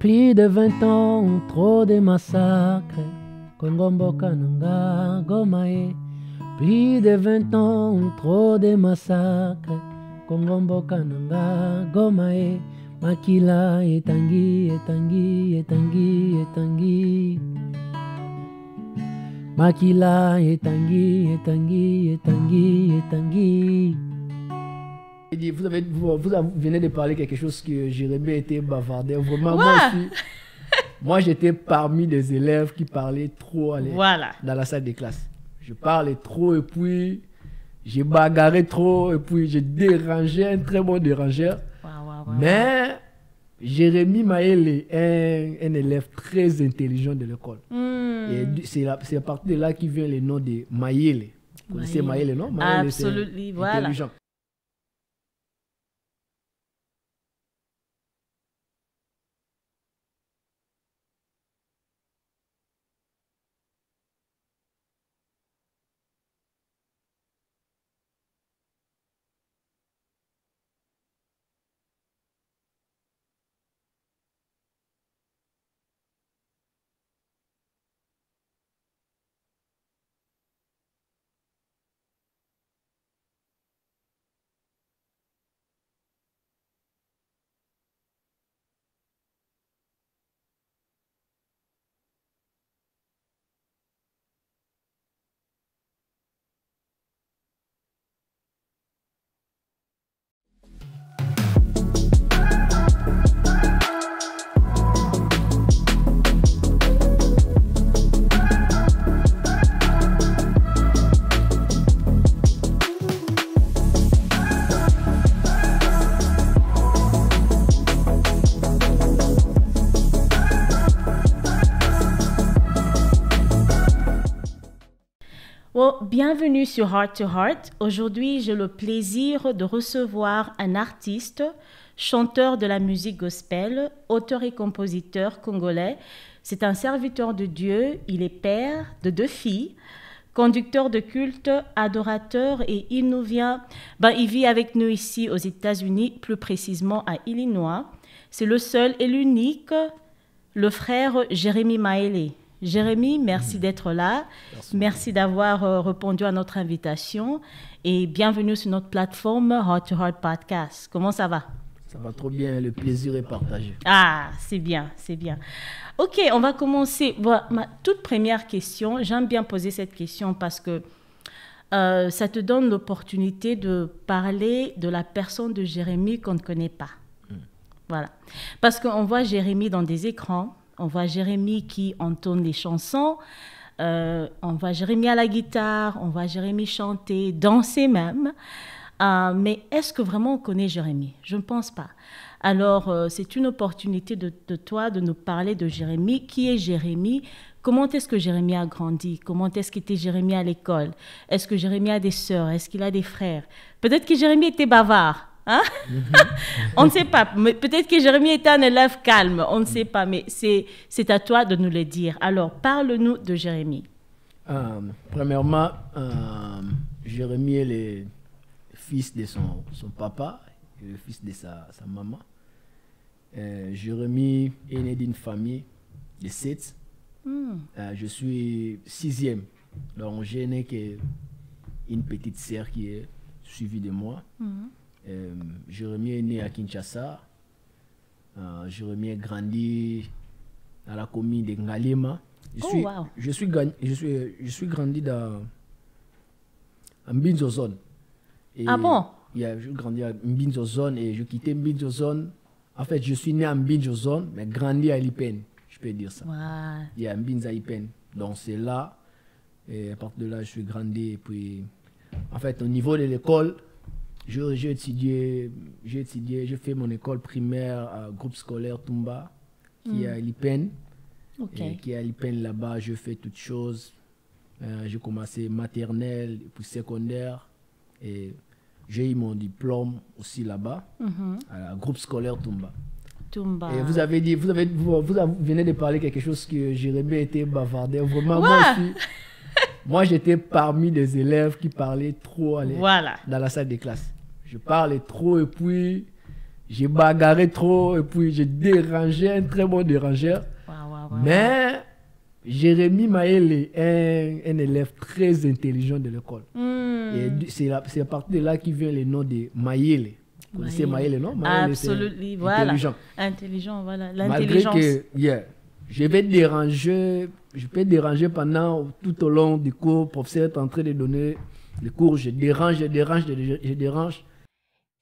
Plus de 20 ans, trop de massacres. Kongombo Kananga Gomae. Plus de 20 ans, trop de massacres. Kongombo Kananga Gomae. Makila etangi, etangi, etangi, etangi. Makila etangi, etangi, etangi, etangi. Vous venez de parler quelque chose que Jérémie était bavardé. Vraiment, moi j'étais parmi les élèves qui parlaient trop dans la salle de classe. Je parlais trop et puis j'ai bagarré trop et puis j'ai dérangé, un très bon dérangeur. Mais Jérémie Maël est un élève très intelligent de l'école. Et c'est à partir de là qu'il vient le nom de Maël. Vous connaissez Maël, non? Maël, absolument, voilà. Intelligent. Bienvenue sur Heart to Heart. Aujourd'hui, j'ai le plaisir de recevoir un artiste, chanteur de la musique gospel, auteur et compositeur congolais. C'est un serviteur de Dieu, il est père de 2 filles, conducteur de culte, adorateur et il vit avec nous ici aux États-Unis, plus précisément à Illinois. C'est le seul et l'unique, le frère Jérémie Maël. Jérémie, merci d'être là. Merci d'avoir répondu à notre invitation et bienvenue sur notre plateforme Heart to Heart Podcast. Comment ça va? Ça va trop bien, le plaisir est partagé. Ah, c'est bien, c'est bien. Ok, on va commencer. Voilà, ma toute première question, j'aime bien poser cette question parce que ça te donne l'opportunité de parler de la personne de Jérémie qu'on ne connaît pas. Voilà. Parce qu'on voit Jérémie dans des écrans. On voit Jérémie qui entonne les chansons, on voit Jérémie à la guitare, on voit Jérémie chanter, danser même. Mais est-ce que vraiment on connaît Jérémie? Je ne pense pas. Alors, c'est une opportunité de toi de nous parler de Jérémie. Qui est Jérémie? Comment est-ce que Jérémie a grandi? Comment est-ce qu'était Jérémie à l'école? Est-ce que Jérémie a des sœurs? Est-ce qu'il a des frères? Peut-être que Jérémie était bavard. Hein? On ne sait pas. Peut-être que Jérémie était un élève calme. On ne sait pas. Mais c'est à toi de nous le dire. Alors, parle-nous de Jérémie. Premièrement, Jérémie est le fils de son papa et le fils de sa maman. Jérémie est né d'une famille de 7. Je suis 6e. Donc, je n'ai qu'une petite sœur qui est suivie de moi. Jérémie est né à Kinshasa. Jérémie a grandi dans la commune de Ngalema. Je suis grandi dans Mbinzo-Zone. Ah bon? Je grandi à Mbinzo-Zone et je quittais Mbinzo-Zone. En fait, je suis né à Mbinzo-Zone, mais grandi à Lipen, je peux dire ça. Il y a Mbinza-Lipen. Donc c'est là, et à partir de là, je suis grandi. Et puis, en fait, au niveau de l'école, j'ai étudié, j'ai fait mon école primaire à groupe scolaire Tumba, qui est à Lipen. Qui est à Lipen là-bas, je fais toutes choses. J'ai commencé maternelle, puis secondaire. Et j'ai eu mon diplôme aussi là-bas, à groupe scolaire Tumba. Et vous venez de parler quelque chose que Jérémie était bavardé. Vraiment, moi j'étais parmi les élèves qui parlaient trop dans la salle de classe. Je parlais trop et puis j'ai bagarré trop et puis j'ai dérangé, un très bon dérangeur. Mais Jérémy Maël est un élève très intelligent de l'école. Et c'est à partir de là qu'il vient le nom de Maël. Vous connaissez Maël, non? Absolument, voilà. Intelligent, voilà. L'intelligence. Malgré que, je peux déranger pendant, tout au long du cours, le professeur est en train de donner le cours, je dérange.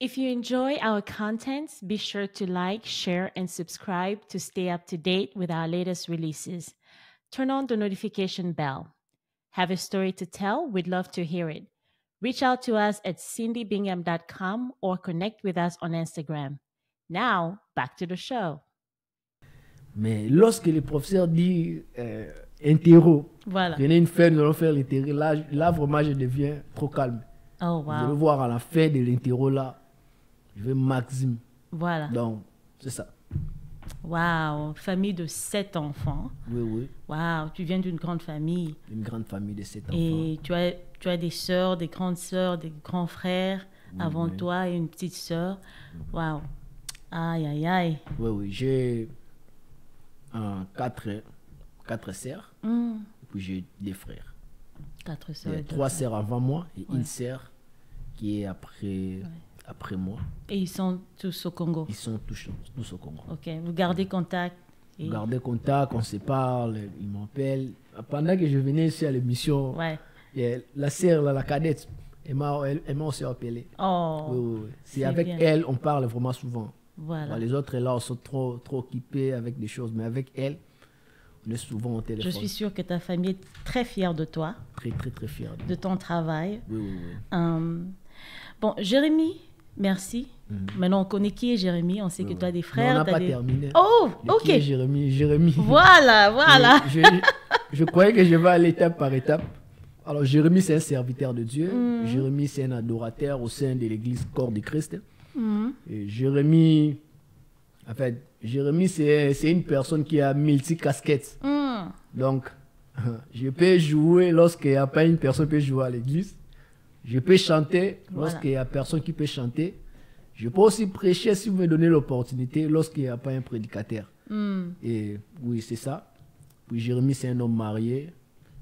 If you enjoy our contents, be sure to like, share, and subscribe to stay up to date with our latest releases. Turn on the notification bell. Have a story to tell? We'd love to hear it. Reach out to us at cindybingham.com or connect with us on Instagram. Now, back to the show. Mais lorsque le professeur dit interro, voilà. Venez une fois, nous allons faire l'interro, là vraiment je deviens trop calme. Oh, wow. Vous allez voir à la fin de l'interro là, je vais maxime. Voilà. Donc, c'est ça. Waouh, famille de 7 enfants. Oui. Waouh, tu viens d'une grande famille. Une grande famille de 7 enfants. Et tu as des sœurs, des grandes sœurs, des grands frères avant toi et une petite sœur. Waouh. Aïe. Oui, j'ai 4 sœurs. Et puis j'ai des frères. 4 sœurs. Il y a 3 sœurs avant moi et une sœur qui est après moi. Et ils sont tous au Congo? Ils sont tous au Congo. Ok, vous gardez contact? Vous gardez contact, on se parle, ils m'appellent. Pendant que je venais ici à l'émission, la sœur, la cadette, elle m'a aussi appelé. Oh, oui. C'est avec elle, on parle vraiment souvent. Voilà. Les autres là, sont trop occupés avec des choses, mais avec elle, on est souvent au téléphone. Je suis sûre que ta famille est très fière de toi. Très fière. De ton travail. Oui. Bon, Jérémy, merci. Maintenant, on connaît qui est Jérémy. On sait que tu as des frères. Non, on n'a pas terminé. Oh, ok. Qui est Jérémy. Voilà. Je croyais que je vais aller étape par étape. Alors, Jérémy, c'est un serviteur de Dieu. Jérémy, c'est un adorateur au sein de l'église Corps du Christ. Et Jérémy, en fait, c'est une personne qui a multi-casquettes. Donc, je peux jouer lorsqu'il n'y a pas une personne qui peut jouer à l'église. Je peux chanter lorsqu'il n'y a personne qui peut chanter. Je peux aussi prêcher si vous me donnez l'opportunité lorsqu'il n'y a pas un prédicateur. Et oui, c'est ça. Puis Jérémy, c'est un homme marié.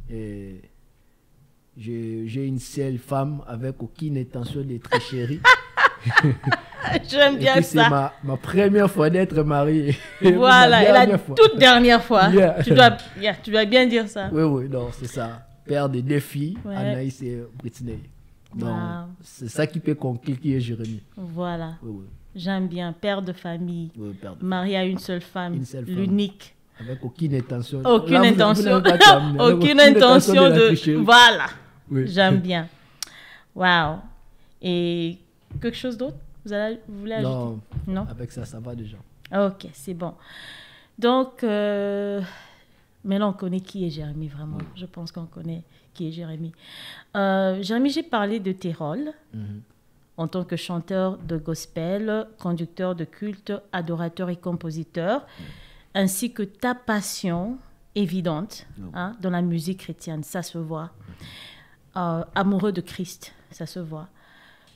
Et j'ai une seule femme avec aucune intention d'être chérie. J'aime bien ça. C'est ma première fois d'être marié. Voilà, et la toute dernière fois. Tu dois bien dire ça. Oui, non, c'est ça. Père de 2 filles, Anaïs et Britney. Donc, c'est ça qui peut conclure qui est Jérémy. Voilà. Oui. J'aime bien. Père de famille. Oui, père de marié à une seule femme. L'unique. Avec aucune intention. Aucune intention de... Voilà. Oui. J'aime bien. Waouh. Et quelque chose d'autre vous voulez ajouter? Non. Avec ça va déjà. Ok, c'est bon. Donc, maintenant, on connaît qui est Jérémy, vraiment. Je pense qu'on connaît qui est Jérémy. Jérémy, j'ai parlé de tes rôles en tant que chanteur de gospel, conducteur de culte, adorateur et compositeur, ainsi que ta passion évidente dans la musique chrétienne, ça se voit. Amoureux de Christ, ça se voit.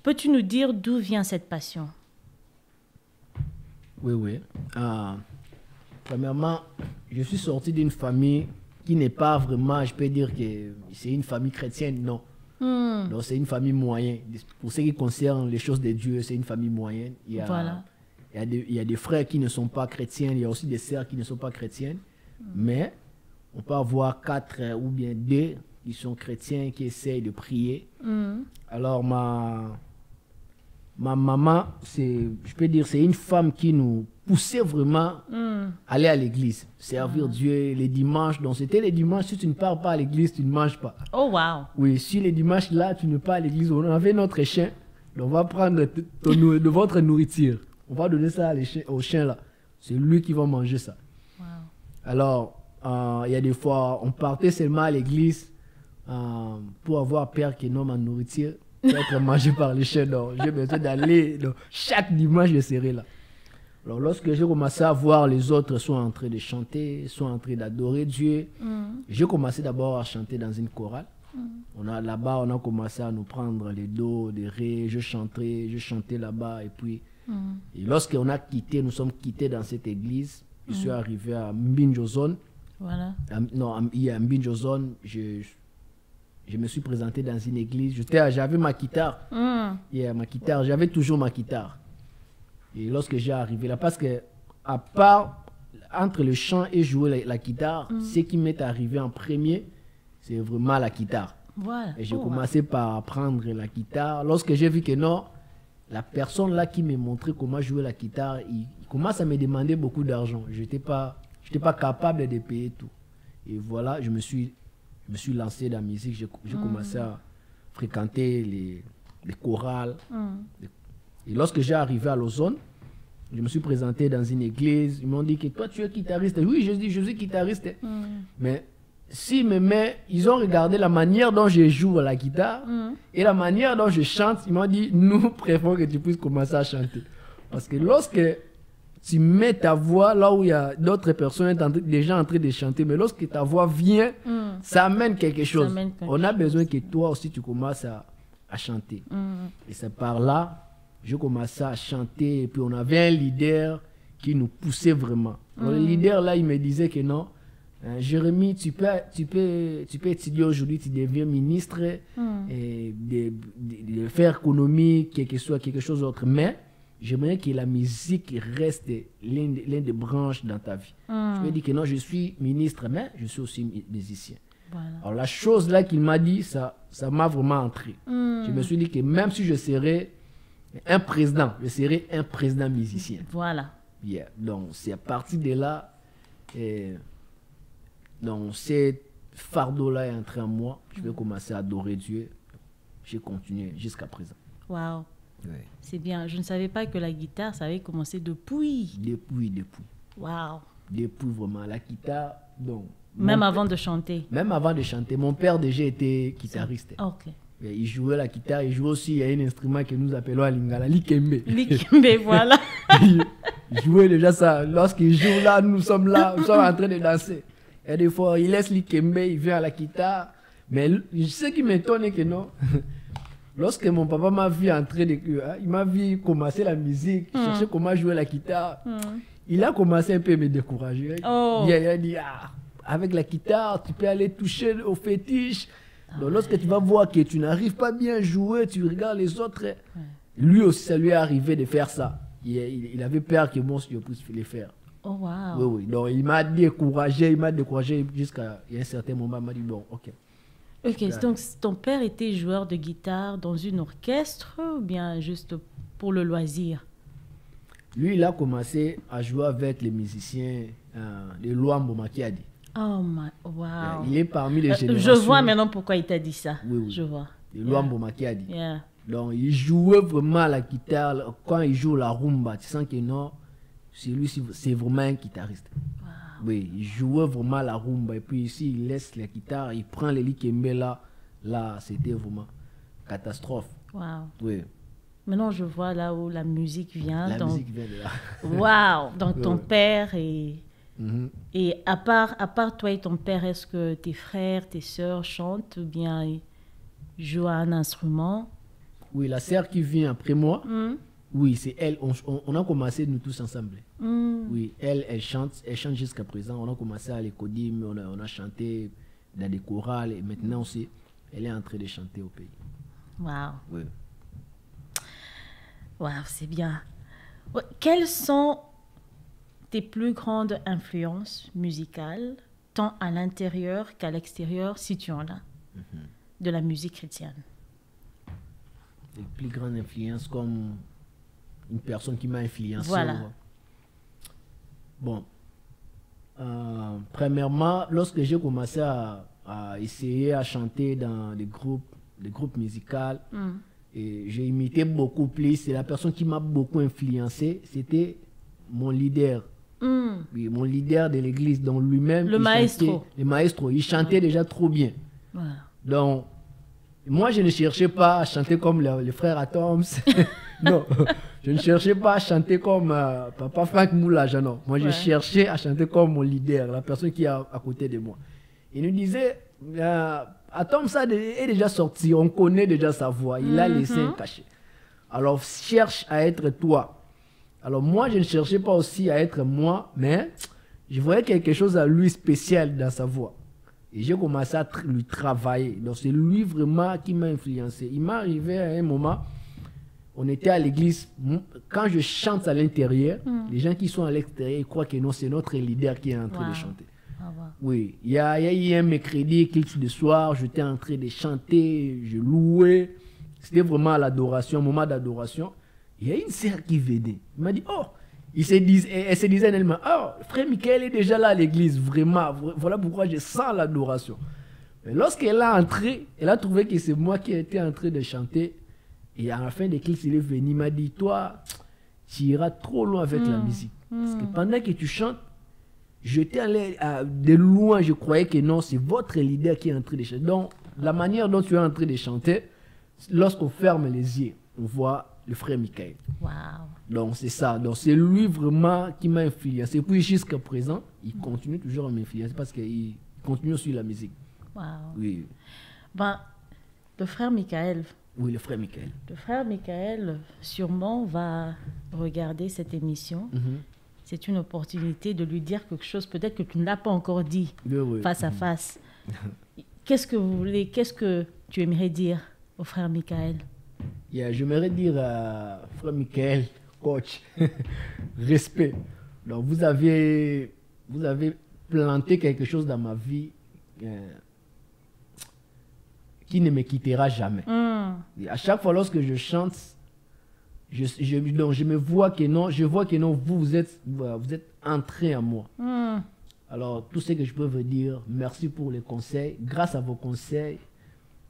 Peux-tu nous dire d'où vient cette passion? Oui. Premièrement, je suis sorti d'une famille qui n'est pas vraiment, je peux dire que c'est une famille chrétienne, non. Donc c'est une famille moyenne. Pour ce qui concerne les choses de Dieu, c'est une famille moyenne. Il y a des frères qui ne sont pas chrétiens, il y a aussi des sœurs qui ne sont pas chrétiennes. Mais on peut avoir 4 ou bien 2 qui sont chrétiens, qui essayent de prier. Alors ma maman, je peux dire, c'est une femme qui nous poussait vraiment à aller à l'église, servir Dieu les dimanches. Donc c'était les dimanches, si tu ne pars pas à l'église, tu ne manges pas. Oh wow. Oui, si les dimanches là, tu ne pars à l'église, on avait notre chien, on va prendre de votre nourriture. On va donner ça au chien là. C'est lui qui va manger ça. Wow. Alors, il y a des fois, on partait seulement à l'église pour avoir père qui nomme en nourriture, pour être mangé par les chiens. Donc, j'ai besoin d'aller. Chaque dimanche, je serai là. Alors, lorsque j'ai commencé à voir les autres sont en train de chanter, sont en train d'adorer Dieu, j'ai commencé d'abord à chanter dans une chorale. Là-bas, on a commencé à nous prendre les dos, des ré. Je chantais là-bas. Et puis, Et lorsqu'on a quitté, nous sommes quittés dans cette église, je suis arrivé à Mbinjozone. Voilà. Non, à Mbinjozone, je me suis présenté dans une église. J'avais ma guitare. Ma guitare, j'avais toujours ma guitare. Et lorsque j'ai arrivé là, parce que à part entre le chant et jouer la guitare, ce qui m'est arrivé en premier, c'est vraiment la guitare. Voilà. Et j'ai commencé par apprendre la guitare. Lorsque j'ai vu que non, la personne là qui m'a montré comment jouer la guitare, il commence à me demander beaucoup d'argent. Je n'étais pas capable de payer tout. Et voilà, je me suis lancé dans la musique. J'ai commencé à fréquenter les chorales. Et lorsque j'ai arrivé à Lausanne, je me suis présenté dans une église. Ils m'ont dit que toi, tu es guitariste. Oui, je dis, je suis guitariste. Mais ils ont regardé la manière dont je joue à la guitare et la manière dont je chante. Ils m'ont dit, nous préférons que tu puisses commencer à chanter. Parce que lorsque tu mets ta voix là où il y a d'autres personnes déjà en train de chanter, mais lorsque ta voix vient, ça amène quelque chose. On a besoin que toi aussi tu commences à chanter. Et c'est par là, je commençais à chanter. Et puis on avait un leader qui nous poussait vraiment. Donc, le leader là, il me disait que non, Jérémy, tu peux étudier aujourd'hui, tu deviens ministre et de faire économie, quelque chose d'autre. Mais j'aimerais que la musique reste l'une des branches dans ta vie. Je lui ai dit que non, je suis ministre, mais je suis aussi musicien. Voilà. Alors la chose là qu'il m'a dit, ça m'a vraiment entré. Je me suis dit que même si je serais un président, je serais un président musicien. Voilà. Yeah. Donc c'est à partir de là... Donc, ce fardeau-là est entré en moi. Je vais commencer à adorer Dieu. J'ai continué jusqu'à présent. Waouh. Oui. C'est bien. Je ne savais pas que la guitare, ça avait commencé depuis. Depuis. Waouh. Depuis vraiment. La guitare, donc... Même avant de chanter. Même avant de chanter. Mon père déjà était guitariste. Ok. Et il jouait la guitare. Il jouait aussi, il y a un instrument que nous appelons à Lingala, l'ikembe. L'ikembe, voilà. Il jouait déjà ça. Lorsqu'il joue là, nous sommes en train de danser. Et des fois, il laisse l'ikembe, il vient à la guitare. Mais ce qui m'étonne est que non. Lorsque mon papa m'a vu entrer, il m'a vu commencer la musique, chercher comment jouer la guitare. Il a commencé un peu à me décourager. Il a dit, avec la guitare, tu peux aller toucher au fétiche. Donc lorsque tu vas voir que tu n'arrives pas bien à jouer, tu regardes les autres. Lui aussi, ça lui est arrivé de faire ça. Il avait peur que moi, je puisse le faire. Oh, wow. Oui. Donc, il m'a découragé jusqu'à un certain moment. Il m'a dit, bon, ok. Ok, donc ton père était joueur de guitare dans une orchestre ou bien juste pour le loisir? Lui, il a commencé à jouer avec les musiciens de Luambo Makiadi. Oh, wow. Il est parmi les générations. Je vois maintenant pourquoi il t'a dit ça. Oui. Je vois. De Luambo Makiadi. Yeah. Donc, il jouait vraiment la guitare. Quand il joue la rumba, tu sens que non, c'est vraiment un guitariste. Wow. Oui, il jouait vraiment la rumba. Et puis ici, il laisse la guitare, il prend les likembe là. Là, c'était vraiment catastrophe. Wow. Oui. Maintenant, je vois là où la musique vient. La musique vient de là. Wow. Donc, ton père et... Et à part toi et ton père, est-ce que tes frères, tes sœurs chantent ou bien jouent à un instrument? Oui, la sœur qui vient après moi, oui, c'est elle. On a commencé nous tous ensemble. Oui, elle chante jusqu'à présent. On a commencé à l'écodim, on a chanté dans des chorales et maintenant aussi, elle est en train de chanter au pays. Wow. Oui. Wow, c'est bien. Quelles sont tes plus grandes influences musicales, tant à l'intérieur qu'à l'extérieur, si tu en as, de la musique chrétienne? Les plus grandes influences comme une personne qui m'a influencé. Voilà. Bon. Premièrement, lorsque j'ai commencé à essayer à chanter dans des groupes musicaux, et j'ai imité beaucoup plus, c'est la personne qui m'a beaucoup influencé, c'était mon leader. Oui, mon leader de l'église, donc lui-même. Le maestro. Le maestro, il chantait déjà trop bien. Voilà. Donc, moi, je ne cherchais pas à chanter comme les frères Atoms. Non, je ne cherchais pas à chanter comme Papa Frank Moula. Non. Moi, je cherchais à chanter comme mon leader, la personne qui est à côté de moi. Il nous disait, Atoms est déjà sorti, on connaît déjà sa voix, il a laissé un cachet. Alors, cherche à être toi. Alors moi, je ne cherchais pas aussi à être moi, mais je voyais quelque chose à lui spécial dans sa voix. Et j'ai commencé à lui travailler. Donc c'est lui vraiment qui m'a influencé. Il m'est arrivé à un moment, on était à l'église, quand je chante à l'intérieur, les gens qui sont à l'extérieur, ils croient que non, c'est notre leader qui est en train de chanter. Oui, il y a eu un mercredi, clip de soir, j'étais en train de chanter, je louais. C'était vraiment l'adoration, un moment d'adoration. Il y a une sœur qui venait. Il m'a dit, oh, elle se disait elle-même, oh, frère Michael est déjà là à l'église, vraiment. Voilà pourquoi je sens l'adoration. Mais lorsqu'elle est entrée, elle a trouvé que c'est moi qui étais en train de chanter. Et à la fin des clips, il est venu, il m'a dit, toi, tu iras trop loin avec la musique. Parce que pendant que tu chantes, j'étais allé de loin, je croyais que non, c'est votre leader qui est en train de chanter. Donc, la manière dont tu es en train de chanter, lorsqu'on ferme les yeux, on voit le frère Michael. Wow. Donc, c'est ça. Donc, c'est lui vraiment qui m'a influencé. Et puis, jusqu'à présent, il continue toujours à m'influencer parce qu'il continue aussi la musique. Wow. Oui. Ben, le frère Michael. Oui, le frère Michael. Le frère Michael, sûrement, va regarder cette émission. C'est une opportunité de lui dire quelque chose, peut-être que tu ne l'as pas encore dit, face à face. Qu'est-ce que vous voulez, qu'est-ce que tu aimerais dire au frère Michael? J'aimerais dire à frère Michael, coach, respect. Donc, vous avez planté quelque chose dans ma vie qui ne me quittera jamais. Et à chaque fois lorsque je chante, je me vois que non, vous êtes entré en moi. Alors, tout ce que je peux vous dire, merci pour les conseils. Grâce à vos conseils,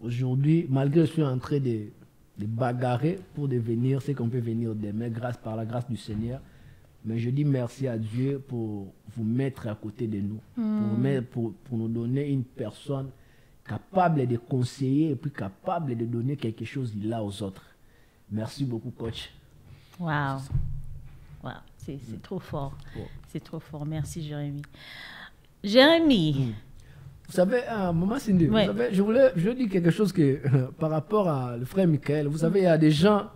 aujourd'hui, malgré que je suis en train de bagarrer pour devenir ce qu'on peut venir demain, par la grâce du Seigneur. Mais je dis merci à Dieu pour vous mettre à côté de nous, pour nous donner une personne capable de conseiller et puis capable de donner quelque chose là aux autres. Merci beaucoup, coach. Wow. C'est trop fort. C'est trop fort. Merci, Jérémy. Jérémy. Vous savez, Maman Cindy, vous savez, je voulais dire quelque chose que, par rapport à le frère Michael. Vous savez, il y a des gens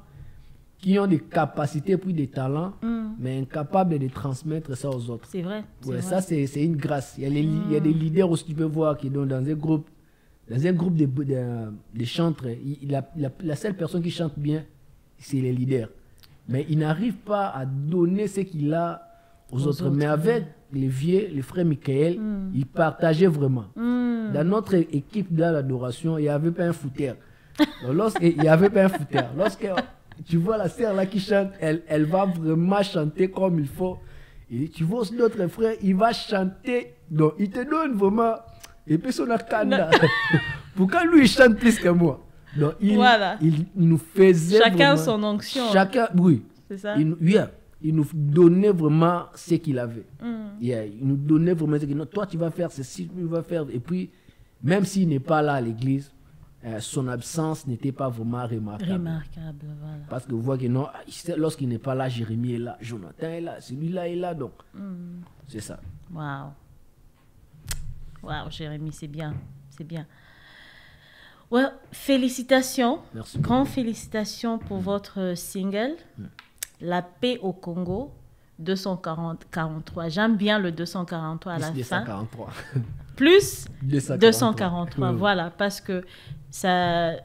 qui ont des capacités puis des talents, mais incapables de transmettre ça aux autres. C'est vrai. Ouais, ça, c'est une grâce. Il y a des leaders aussi, tu peux voir, qui sont dans un groupe de chanteurs. La seule personne qui chante bien, c'est les leaders. Mais il n'arrive pas à donner ce qu'il a aux autres. Mais avec les frères Michael, ils partageaient vraiment. Dans notre équipe de l'adoration, il n'y avait pas un footeur. Il n'y avait pas un footeur. Lorsque tu vois la sœur là qui chante, elle va vraiment chanter comme il faut. Et tu vois aussi notre frère, il va chanter. Donc, il te donne vraiment. Et puis, son akanda. Pourquoi lui, il chante plus que moi? Donc, il nous faisait. Chacun vraiment, son onction. Oui. C'est ça? Il nous donnait vraiment ce qu'il avait. Il nous donnait vraiment ce qu'il avait. Toi, tu vas faire ceci, tu vas faire. Et puis, même s'il n'est pas là à l'église, son absence n'était pas vraiment remarquable. Voilà. Parce que vous voyez que non, lorsqu'il n'est pas là, Jérémy est là, Jonathan est là, celui-là est là. Donc, c'est ça. Waouh, Jérémy, c'est bien. C'est bien. Ouais, félicitations. Merci. Grandes félicitations pour votre single. La paix au Congo, 243. J'aime bien le 243 à la 243. fin. Plus 243. Voilà, parce que ça,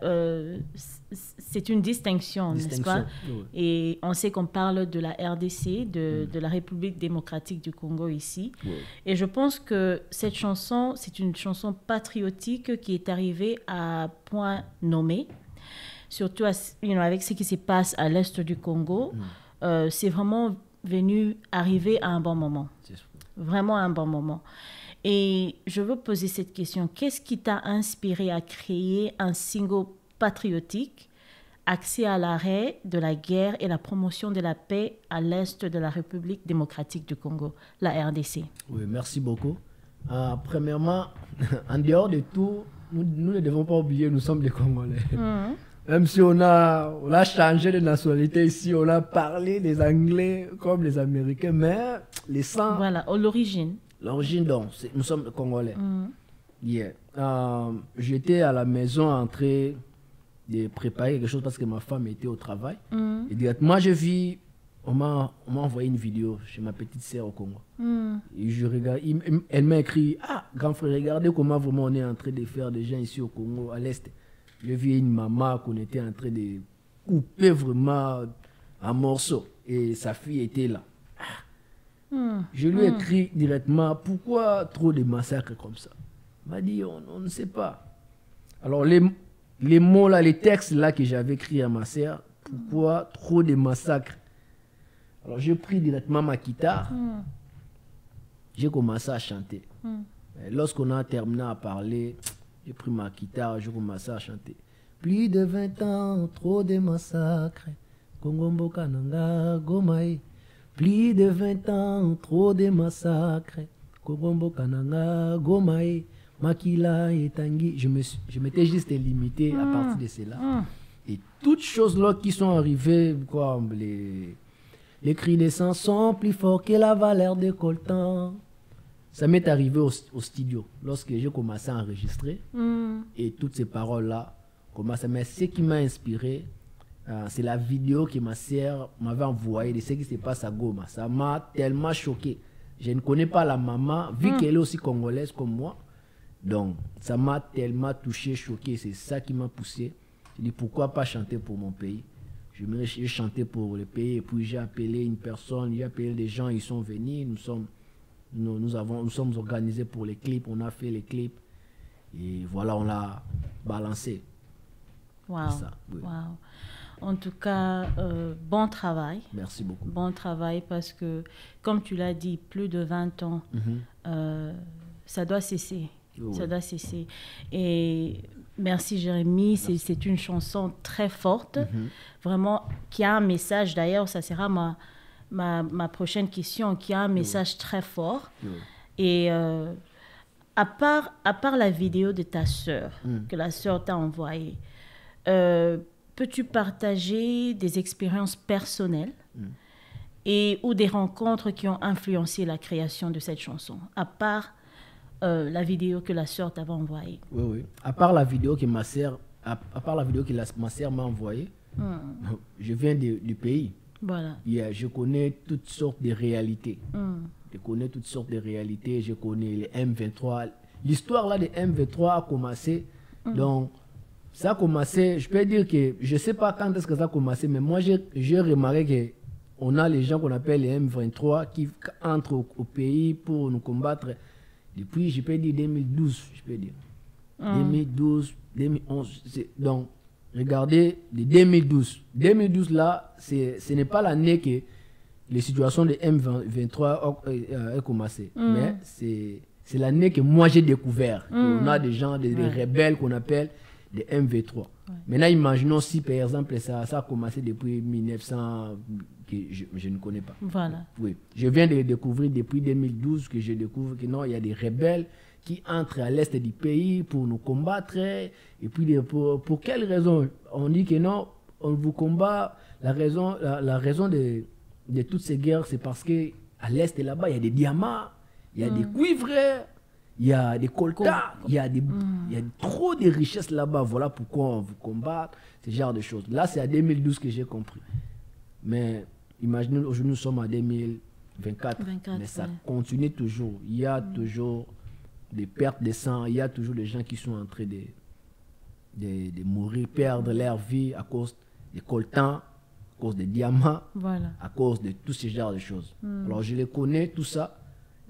c'est une distinction, n'est-ce pas? Oui. Et on sait qu'on parle de la RDC, de la République démocratique du Congo ici. Oui. Et je pense que cette chanson, c'est une chanson patriotique qui est arrivée à point nommé. Surtout avec ce qui se passe à l'est du Congo. C'est vraiment arrivé à un bon moment. Vraiment à un bon moment. Et je veux poser cette question. Qu'est-ce qui t'a inspiré à créer un single patriotique axé à l'arrêt de la guerre et la promotion de la paix à l'est de la République démocratique du Congo, la RDC? Oui, merci beaucoup. Premièrement, en dehors de tout, nous ne devons pas oublier, nous sommes des Congolais. Même si on a changé de nationalité ici, on a parlé des Anglais comme les Américains, mais les sangs... Voilà, l'origine. L'origine, donc, nous sommes Congolais. J'étais à la maison en train de préparer quelque chose parce que ma femme était au travail. Et directement, je vis on m'a envoyé une vidéo chez ma petite sœur au Congo. Et je regarde, elle m'a écrit, ah, grand frère, regardez comment vraiment on est en train de faire des gens ici au Congo, à l'Est. J'ai vu une maman qu'on était en train de couper vraiment en morceaux. Et sa fille était là. Je lui ai écrit directement, pourquoi trop de massacres comme ça? Il m'a dit, on ne sait pas. Alors les mots là, les textes là que j'avais écrits à ma sœur, pourquoi trop de massacres? Alors j'ai pris directement ma guitare, j'ai commencé à chanter. Lorsqu'on a terminé à parler, j'ai pris ma guitare, j'ai commencé à chanter. Plus de 20 ans, trop de massacres, Kongombo Kananga, Gomae. Plus de 20 ans, trop de massacres, Kongombo Kananga, Gomae. Makila et Tanguy, je m'étais juste limité à partir de cela. Et toutes choses là qui sont arrivées, comme les cris des sang sont plus forts que la valeur des coltans. Ça m'est arrivé au studio, lorsque j'ai commencé à enregistrer. Et toutes ces paroles-là commencent. Mais ce qui m'a inspiré, c'est la vidéo que ma sœur m'avait envoyée de ce qui se passe à Goma. Ça m'a tellement choqué. Je ne connais pas la maman, vu qu'elle est aussi congolaise comme moi. Donc, ça m'a tellement touché, choqué. C'est ça qui m'a poussé. Je dis, pourquoi pas chanter pour mon pays? J'ai chanté pour le pays. Et puis, j'ai appelé une personne, j'ai appelé des gens, ils sont venus. Nous sommes organisés pour les clips. On a fait les clips. Et voilà, on l'a balancé. Wow. Ça, oui. Wow. En tout cas, bon travail. Merci beaucoup. Bon travail parce que, comme tu l'as dit, plus de 20 ans, ça doit cesser. Oui. Ça doit cesser. Et merci Jérémy, c'est une chanson très forte, vraiment, qui a un message. D'ailleurs, ça sera ma prochaine question, qui a un message très fort. Et à part la vidéo de ta sœur, que la sœur t'a envoyée, peux-tu partager des expériences personnelles ou des rencontres qui ont influencé la création de cette chanson, à part la vidéo que la sœur t'avait envoyée? Oui. À part la vidéo que ma sœur m'a envoyée, je viens du pays. Voilà. Je connais toutes sortes de réalités. Je connais toutes sortes de réalités. Je connais les M23. L'histoire là des M23 a commencé. Donc, ça a commencé, je peux dire que, je ne sais pas quand est-ce que ça a commencé, mais moi j'ai remarqué qu'on a les gens qu'on appelle les M23 qui entrent au pays pour nous combattre depuis, je peux dire, 2012, je peux dire. 2012, 2011. Donc, regardez, de 2012. 2012 là, ce n'est pas l'année que les situations de M23 ont commencé, mais c'est l'année que moi j'ai découvert. On a des gens, des rebelles qu'on appelle des M23. Ouais. Maintenant, imaginons si, par exemple, ça a commencé depuis 1900, que je ne connais pas. Voilà. Oui. Je viens de découvrir depuis 2012 que je découvre que non, il y a des rebelles qui entrent à l'est du pays pour nous combattre. Et puis, pour quelle raison? On dit que non, on vous combat. La raison de toutes ces guerres, c'est parce qu'à l'est et là-bas, il y a des diamants, il y a des cuivres, il y a des coltas, il y a trop de richesses là-bas. Voilà pourquoi on vous combat, ce genre de choses. Là, c'est à 2012 que j'ai compris. Mais imaginez, aujourd'hui, nous sommes en 2024. Mais ça continue toujours. Il y a toujours des pertes de sang. Il y a toujours des gens qui sont en train de mourir, perdre leur vie à cause des coltans, à cause des diamants, à cause de tous ces genres de choses. Alors, je les connais, tout ça.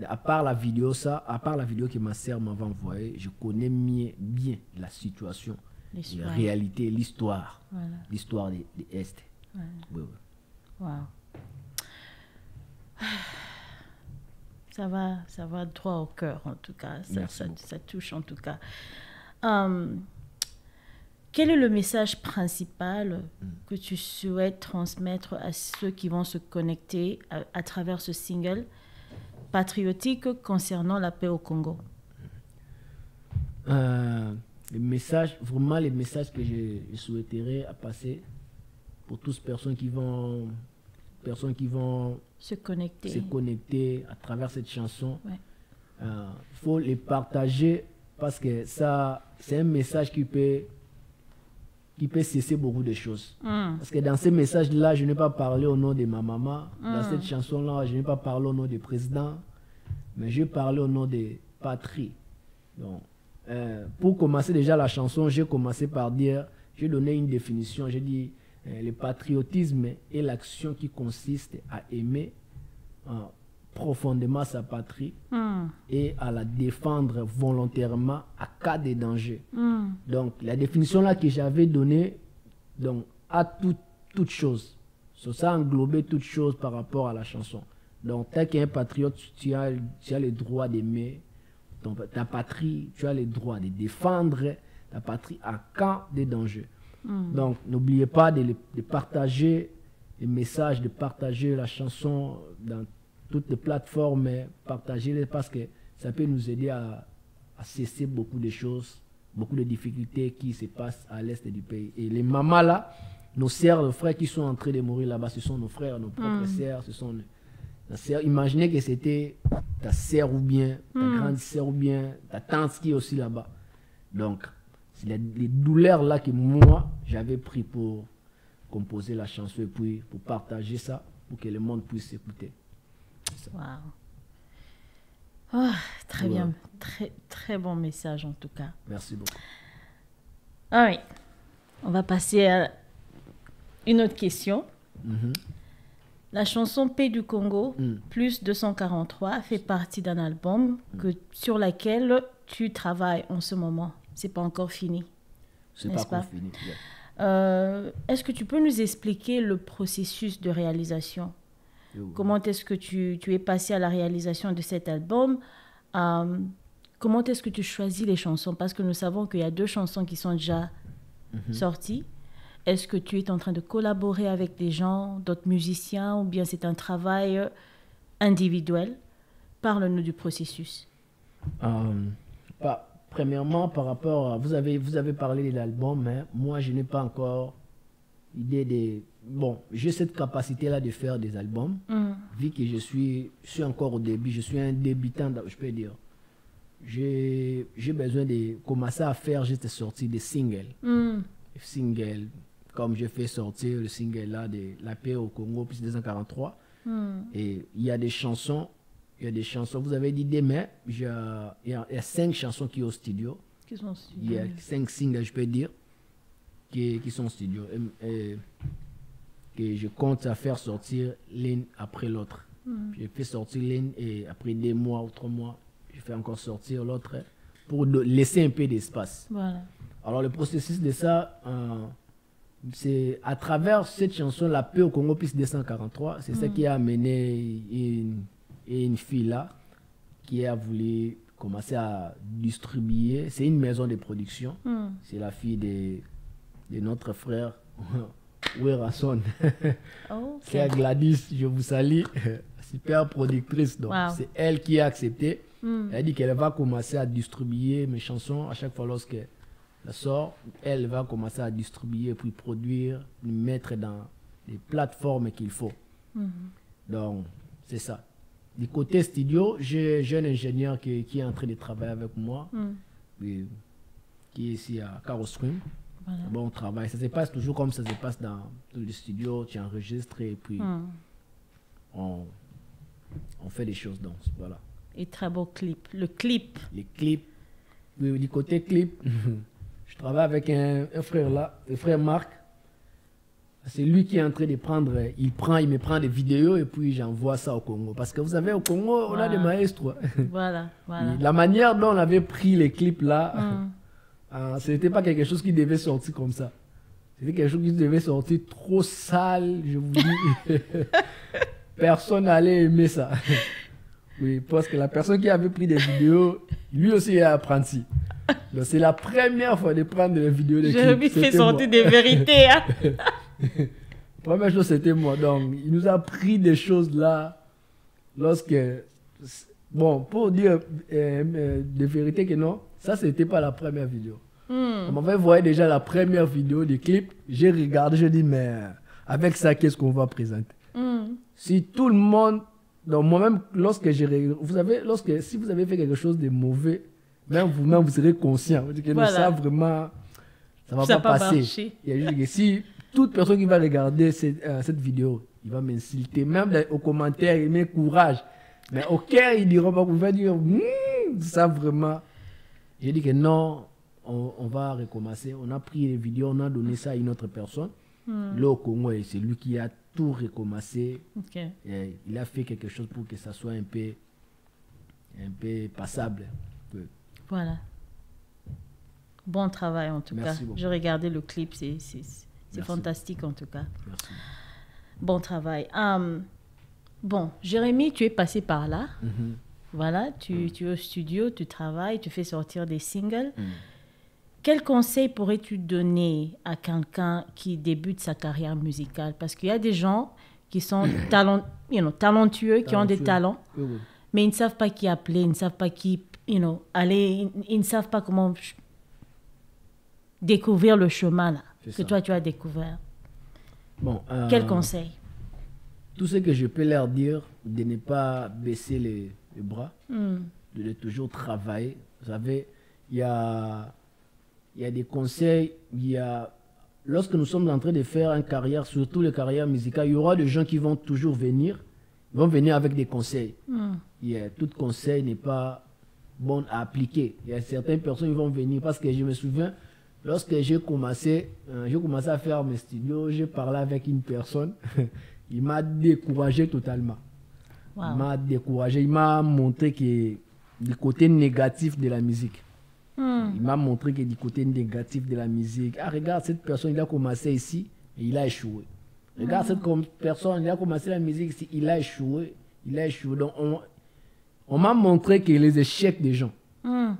À part la vidéo que ma sœur m'avait envoyée, je connais bien la situation, la réalité, l'histoire, l'histoire des Est. Voilà. Oui. Wow. Ça va droit au cœur en tout cas, ça touche en tout cas. Quel est le message principal que tu souhaites transmettre à ceux qui vont se connecter à travers ce single patriotique concernant la paix au Congo? Les messages que je souhaiterais passer pour toutes personnes qui vont se connecter à travers cette chanson. Faut les partager parce que ça, c'est un message qui peut qui peut cesser beaucoup de choses. Parce que dans ces messages-là, je n'ai pas parlé au nom de ma maman. Dans cette chanson-là, je n'ai pas parlé au nom du président, mais j'ai parlé au nom de patrie. Donc, pour commencer déjà la chanson, j'ai commencé par dire, j'ai donné une définition, j'ai dit le patriotisme est l'action qui consiste à aimer profondément sa patrie et à la défendre volontairement à cas de danger. Donc la définition là que j'avais donnée donc, à toute chose. Ça englobait toute chose par rapport à la chanson. Donc tel qu'un patriote, tu as le droit d'aimer ta patrie, tu as le droit de défendre ta patrie à cas de danger. Donc n'oubliez pas de partager les messages, de partager la chanson dans toutes les plateformes, partagez-les parce que ça peut nous aider à cesser beaucoup de choses, beaucoup de difficultés qui se passent à l'est du pays. Et les mamans là, nos sœurs, nos frères qui sont en train de mourir là-bas, ce sont nos frères, nos propres sœurs, ce sont nos sœurs. Imaginez que c'était ta sœur ou bien ta grande sœur ou bien ta tante qui est aussi là-bas. Donc, c'est les douleurs là que moi, j'avais pris pour composer la chanson et puis pour partager ça, pour que le monde puisse écouter. Wow. Oh, très bien. Très bon message en tout cas. Merci beaucoup. Ah oui. On va passer à une autre question. La chanson Paix du Congo, plus 243, fait partie d'un album sur lequel tu travailles en ce moment. C'est pas encore fini. C'est pas encore fini. Est-ce que tu peux nous expliquer le processus de réalisation? Comment est-ce que tu es passé à la réalisation de cet album? Comment est-ce que tu choisis les chansons? Parce que nous savons qu'il y a 2 chansons qui sont déjà sorties. Est-ce que tu es en train de collaborer avec des gens, d'autres musiciens, ou bien c'est un travail individuel? Parle-nous du processus. Premièrement, par rapport à... Vous avez parlé de l'album, mais moi, je n'ai pas encore l'idée de... Bon, j'ai cette capacité-là de faire des albums, vu que je suis encore au début, je suis un débutant, je peux dire. J'ai besoin de commencer à faire juste sortir des singles. Singles, comme j'ai fait sortir le single là de La Paix au Congo, plus 243. Et il y a des chansons, vous avez dit demain, il y a 5 chansons qui sont au studio. Il y a 5 singles, je peux dire, qui sont au studio. Que je compte à faire sortir l'une après l'autre. J'ai fait sortir l'une et après 2 mois ou 3 mois, je fais encore sortir l'autre pour laisser un peu d'espace. Voilà. Alors le processus de ça, c'est à travers cette chanson La Paix au Congo plus 243, c'est ça qui a amené une fille là qui a voulu commencer à distribuer. C'est une maison de production. C'est la fille de notre frère. Werason. C'est Gladys, je vous salue, super productrice. Donc c'est elle qui a accepté. Elle a dit qu'elle va commencer à distribuer mes chansons à chaque fois lorsqu'elle sort. Elle va commencer à distribuer puis produire, mettre dans les plateformes qu'il faut. Donc c'est ça. Du côté studio, j'ai un ingénieur qui est en train de travailler avec moi, qui est ici à Carostream. Voilà. Bon travail, ça se passe toujours comme ça se passe dans le studio, tu enregistres et puis on fait des choses. Donc voilà. Et très beau clip. Les clips, du côté clip, je travaille avec un frère là, le frère Marc. C'est lui qui est en train de prendre, il me prend des vidéos et puis j'envoie ça au Congo. Parce que vous savez, au Congo, on a des maestros. Voilà. La manière dont on avait pris les clips là, ce n'était pas quelque chose qui devait sortir comme ça. C'était quelque chose qui devait sortir trop sale, je vous dis. Personne n'allait aimer ça. Oui, parce que la personne qui avait pris des vidéos, lui aussi est apprenti. Donc c'est la première fois de prendre des vidéos de clips. Jérémy fait sortir des vérités. Hein? Première chose, c'était moi. Donc, il nous a pris des choses là, lorsque... Bon, pour dire de vérité que non, ça, c'était pas la première vidéo. On m'avait envoyé déjà la première vidéo du clip. J'ai regardé, je dis, mais avec ça, qu'est-ce qu'on va présenter? Si tout le monde... Donc, moi-même, si vous avez fait quelque chose de mauvais, même vous-même, vous serez conscient. Vous dites que ça, vraiment... ça va pas passer. Il y a juste que si toute personne qui va regarder cette vidéo, il va m'insulter, même aux commentaires, il m'encourage. Mais au cœur, il dira pas qu'on va dire, ça vraiment. J'ai dit que non, on va recommencer. On a pris les vidéos, on a donné ça à une autre personne. Là au Congo, c'est lui qui a tout recommencé. Et il a fait quelque chose pour que ça soit un peu passable. Voilà. Bon travail en tout cas. J'ai regardé le clip, c'est fantastique en tout cas. Merci. Bon travail. Bon, Jérémy, tu es passé par là. Voilà, tu es au studio, tu travailles, tu fais sortir des singles. Quel conseil pourrais-tu donner à quelqu'un qui débute sa carrière musicale? Parce qu'il y a des gens qui sont talentueux, qui ont des talents, mais ils ne savent pas qui appeler, ils ne savent pas qui aller, ils ne savent pas comment découvrir le chemin là, que toi tu as découvert. Bon, quel conseil? Tout ce que je peux leur dire, de ne pas baisser les bras, de toujours travailler. Vous savez, il y a des conseils, lorsque nous sommes en train de faire une carrière, surtout les carrières musicales, il y aura des gens qui vont toujours venir, ils vont venir avec des conseils. Tout conseil n'est pas bon à appliquer. Il y a certaines personnes qui vont venir, parce que je me souviens, lorsque j'ai commencé à faire mes studios, j'ai parlé avec une personne, il m'a découragé totalement. Wow. Il m'a découragé, il m'a montré que du côté négatif de la musique. Il m'a montré que du côté négatif de la musique, regarde cette personne, il a commencé ici et il a échoué. Regarde cette personne, il a commencé la musique ici, il a échoué. Donc on m'a montré que les échecs des gens.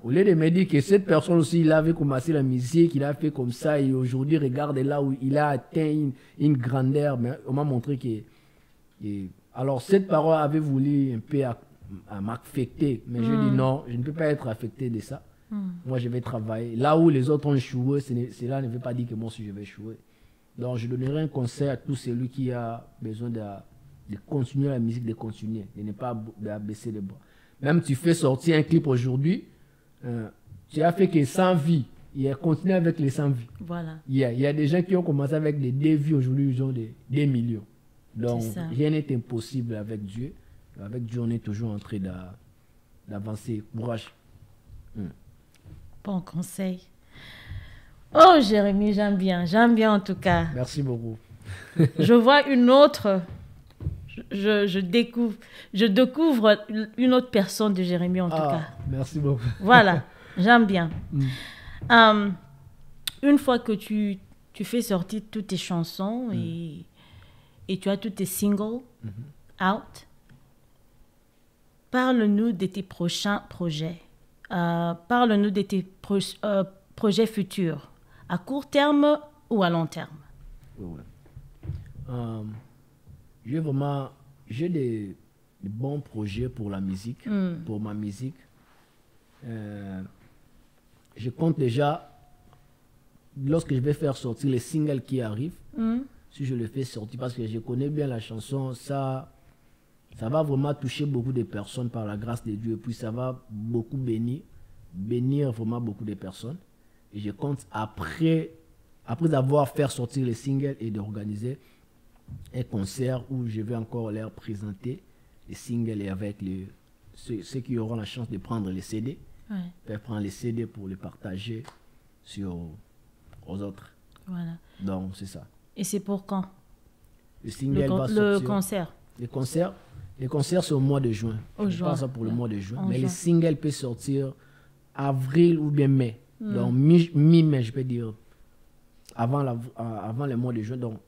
Au lieu de me dire que cette personne aussi, il avait commencé la musique, il a fait comme ça et aujourd'hui, regarde là où il a atteint une grandeur. Mais on m'a montré que... alors cette parole avait voulu un peu à m'affecter, mais je dis non, je ne peux pas être affecté de ça. Moi, je vais travailler. Là où les autres ont échoué, cela ne veut pas dire que moi aussi je vais échouer. Donc, je donnerai un conseil à tout celui qui a besoin de continuer la musique, de continuer, de ne pas baisser les bras. Même si tu fais sortir un clip aujourd'hui, tu as fait que 100 vies. Il a continué avec les 100 vies. Voilà. Il y a des gens qui ont commencé avec des 2 vies, aujourd'hui ils ont des millions. Donc, rien n'est impossible avec Dieu. Avec Dieu, on est toujours en train d'avancer. Courage. Bon conseil. Oh, Jérémy, j'aime bien en tout cas. Merci beaucoup. Je vois une autre, je découvre une autre personne de Jérémy en tout cas. Merci beaucoup. Voilà, j'aime bien. Une fois que tu fais sortir toutes tes chansons et tu as tous tes singles out, parle-nous de tes prochains projets. Parle-nous de tes projets futurs, à court terme ou à long terme. J'ai des bons projets pour la musique, pour ma musique. Je compte déjà, lorsque je vais faire sortir les singles qui arrivent, si je le fais sortir, parce que je connais bien la chanson, ça va vraiment toucher beaucoup de personnes par la grâce de Dieu. Et puis ça va beaucoup bénir vraiment beaucoup de personnes. Et je compte après avoir fait sortir les singles et d'organiser un concert où je vais encore leur présenter les singles et avec ceux qui auront la chance de prendre les CD. Faire prendre les CD pour les partager aux autres. Voilà. Donc c'est ça. Et c'est pour quand? Le single va sortir. Le concert. Les concerts, c'est au mois de juin. Je pense ça pour le mois de juin. Mais les singles peuvent sortir avril ou bien mai. Donc, mi-mai, je peux dire. Avant le mois de juin. Donc,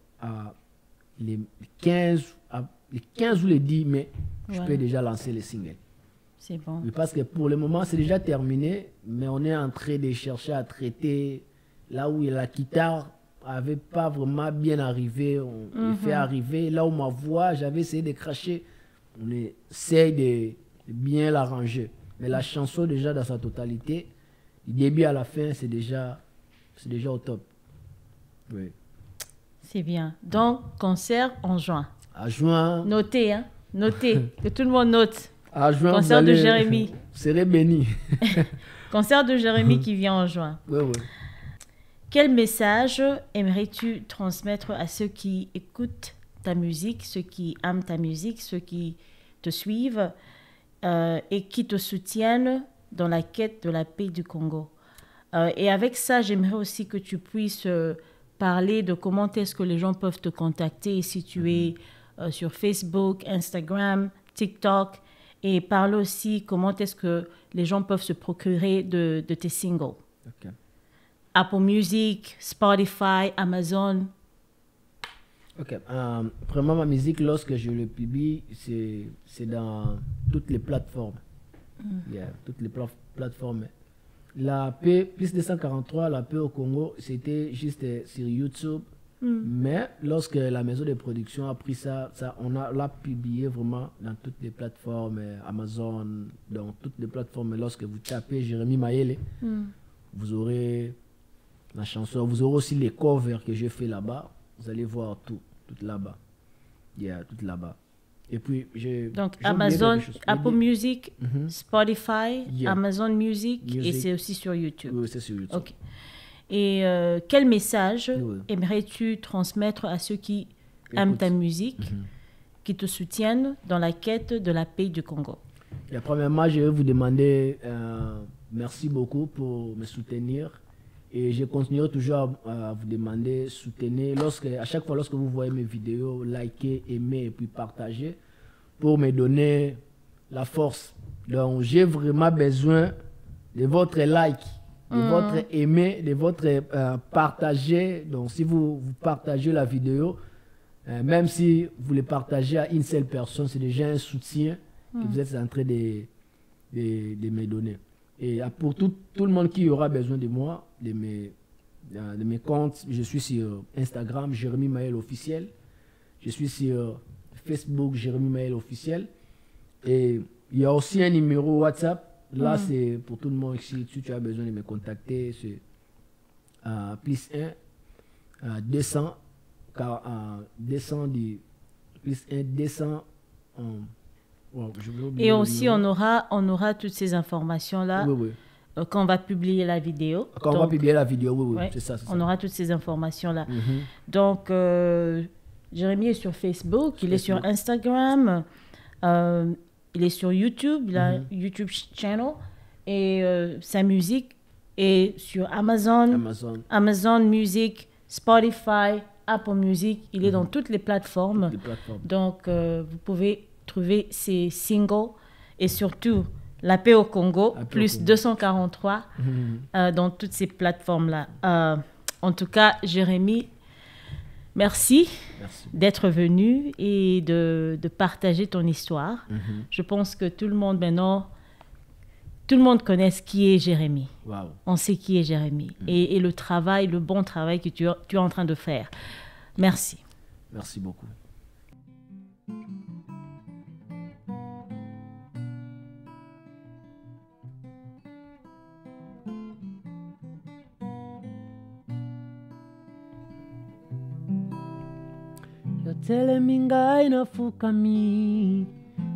les 15 ou les 10 mai, je peux déjà lancer les singles. C'est bon. Oui, parce que pour le moment, c'est déjà terminé. Mais on est en train de chercher à traiter là où la guitare n'avait pas vraiment bien arrivé. On fait arriver. Là où ma voix, j'avais essayé de cracher. On essaie de bien l'arranger. Mais la chanson, déjà, dans sa totalité, du début à la fin, c'est déjà au top. Oui. C'est bien. Donc, concert en juin. À juin. Notez, hein. Notez. Que tout le monde note. À juin, concert de Jérémy. Vous serez béni. Concert de Jérémy qui vient en juin. Oui, oui. Quel message aimerais-tu transmettre à ceux qui écoutent ta musique, ceux qui aiment ta musique, ceux qui te suivent et qui te soutiennent dans la quête de la paix du Congo? Et avec ça, j'aimerais aussi que tu puisses parler de comment est-ce que les gens peuvent te contacter si tu es sur Facebook, Instagram, TikTok, et parle aussi comment est-ce que les gens peuvent se procurer de tes singles. Okay. Apple Music, Spotify, Amazon. Ok. Vraiment, ma musique, lorsque je le publie, c'est dans toutes les plateformes. Yeah, toutes les plateformes. La paix, plus 243, la paix au Congo, c'était juste sur YouTube. Mais lorsque la maison de production a pris ça on l'a publié vraiment dans toutes les plateformes, Amazon, dans toutes les plateformes. Lorsque vous tapez Jérémy Mayele, vous aurez la chanson, vous aurez aussi les covers que j'ai fait là-bas. Vous allez voir tout là-bas. Yeah, tout là-bas. Et puis, donc Amazon, Apple Music, Spotify, yeah. Amazon Music, et c'est aussi sur YouTube. Oui, c'est sur YouTube. Ok. Et quel message aimerais-tu transmettre à ceux qui aiment ta musique, qui te soutiennent dans la quête de la paix du Congo? Et premièrement, je vais vous demander merci beaucoup pour me soutenir. Et je continuerai toujours à vous demander, soutenir. À chaque fois, lorsque vous voyez mes vidéos, likez, aimez et puis partagez pour me donner la force. Donc, j'ai vraiment besoin de votre like, de votre aimer, de votre partager. Donc, si vous partagez la vidéo, même si vous le partagez à une seule personne, c'est déjà un soutien que vous êtes en train de me donner. Et pour tout le monde qui aura besoin de moi, de mes comptes, je suis sur Instagram, Jérémy Mayele officiel. Je suis sur Facebook, Jérémy Mayele officiel. Et il y a aussi un numéro WhatsApp. Là, c'est pour tout le monde. Si tu as besoin de me contacter, c'est plus 1 200 plus 1 200. Et aussi, on aura toutes ces informations-là quand on va publier la vidéo. Quand on va publier la vidéo, oui, c'est ça. On aura toutes ces informations-là. Donc, Jérémy est sur Facebook, il est sur Instagram, il est sur YouTube, il a un YouTube channel, et sa musique est sur Amazon Music, Spotify, Apple Music. Il est dans toutes les plateformes. Donc, vous pouvez trouver ses singles et surtout La paix au Congo, plus 243 dans toutes ces plateformes-là. En tout cas, Jérémy, merci. D'être venu et de partager ton histoire. Je pense que tout le monde maintenant, tout le monde connaît qui est Jérémy. Wow. On sait qui est Jérémy et le travail, le bon travail que tu es en train de faire. Merci. Merci beaucoup. Tele mingai na fukami,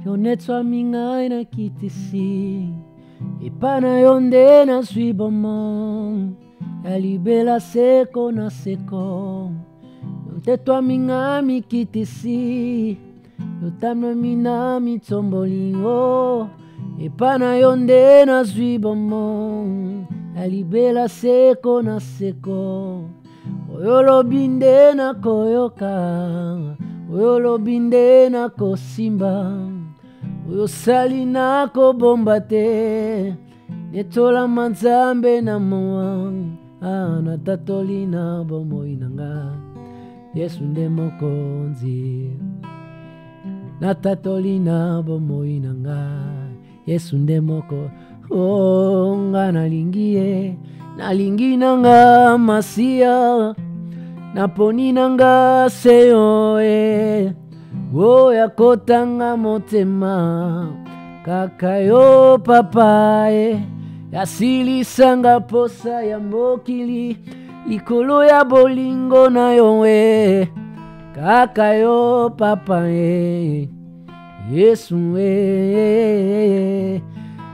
yonetswa mingai na kitisi, ipana yonde na suibomong, yalibela seko na seko, yontetwa mingami kitisi, yotamna minami tsombolingo, ipana yonde na suibomong, yalibela seko na seko. Oyolo binde na koyoka, oyolo binde na kosimba, oyo sali na kobomba te, netola manzambe na moa, na tatoli na bomoi nanga, Yesu nde mokonzi. Na tatoli na bomoi nanga, Yesu nde moko, nga nalingi nanga masia, naponi nanga seyo oya kotanga motema, kaka yo papa yasilisanga posa ya mokili, likolo ya bolingo na yo kaka yo papa Yesu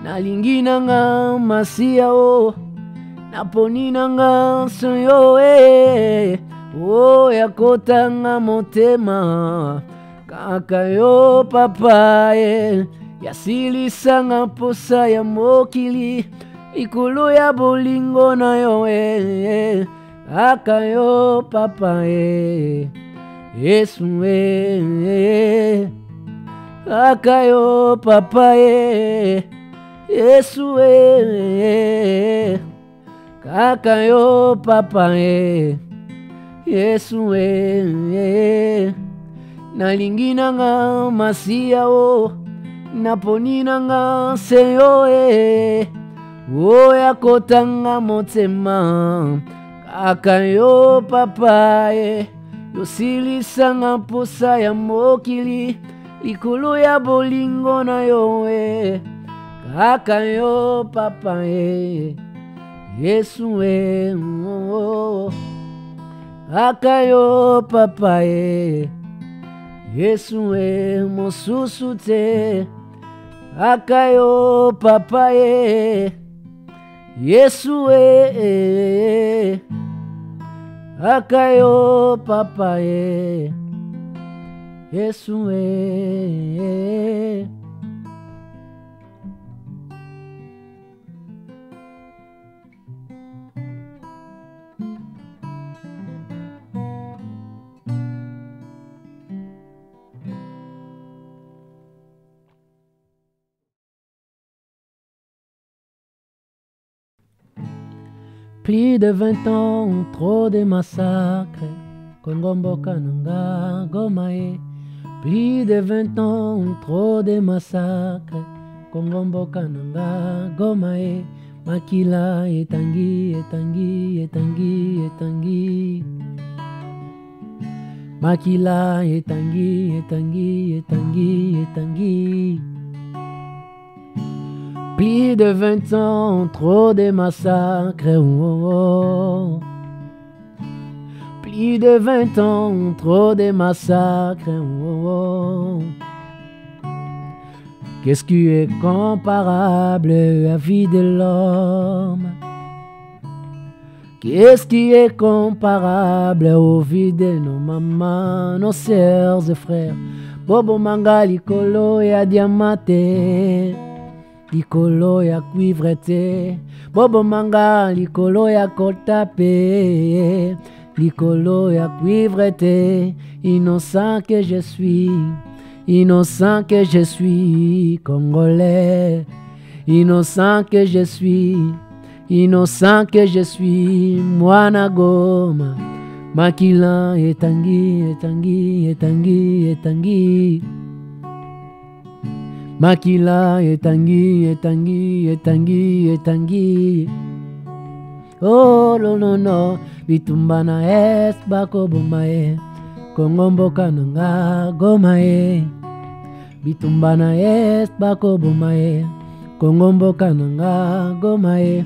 nalingi nanga masia naponi nanga soyo o yakotanga motema kaka yo papa yasilisanga posa ya mokili likolo ya bolingo na yo kaka yo papa Yesu kaka yo papa Yesu kaka yo papa Yesu nalingi nanga masiya naponi nanga seyo yakotanga motema kaka yo papa yosilisanga posa ya mokili likolo ya bolingo na yo kaka yo papa Yesu kaka yo papa Yesu mosusu te kaka yo papa Yesu kaka yo papa Yesu Plus de 20 ans, trop de massacres, Congo Kananga Gomae. Plus de 20 ans, trop de massacres, Congo Kananga Gomae. Makila etangi, etangi, etangi, etangi. Makila etangi, etangi, etangi, etangi. Plus de 20 ans, trop de massacres. Plus de 20 ans, trop de massacres. Qu'est-ce qui est comparable à la vie de l'homme? Qu'est-ce qui est comparable aux vies de nos mamans, nos sœurs et frères? Bobo manga likolo ya diamate, likolo ya cuivre te. Bobo manga likolo ya kotape, likolo ya cuivre te. Innocent que je suis, innocent que je suis, Congolais. Innocent que je suis, innocent que je suis, Mwana Goma. Makila etangi, etangi, etangi, etangi. Makila etangi, etangi, etangi, etangi. Oh no no no, bitumbana es bako bomae, Kongo kananga gomae. Bitumbana es bako bomae, Kongo kananga gomae.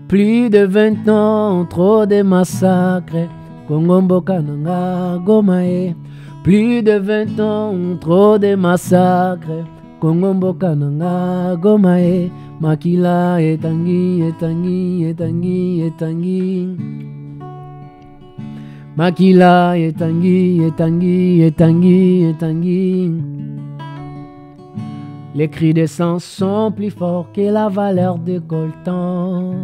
Plus de 20 ans, trop de massacres, Kongo kananga gomae. Plus de 20 ans, trop de massacres, Kongo kananga gomae. Makila etangi, etangi, etangi, etangi. Makila etangi, etangi, etangi, etangi. Les cris de sang sont plus forts que la valeur de coltan.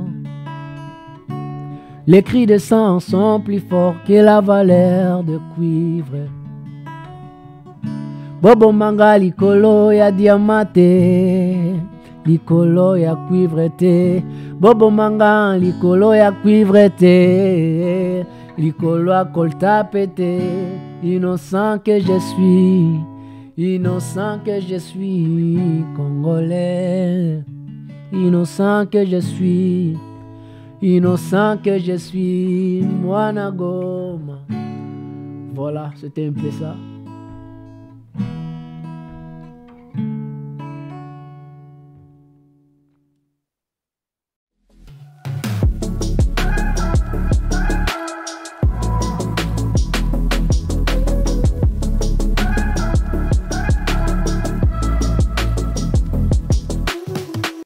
Les cris de sang sont plus forts que la valeur de cuivre. Bobo manga likolo ya diamate, likolo ya cuivre te. Bobo manga likolo ya cuivre te, likolo ya kolta pete. Innocent que je suis, innocent que je suis, Congolais. Innocent que je suis, innocent que je suis, Mwana Goma. Voilà, c'était un peu ça.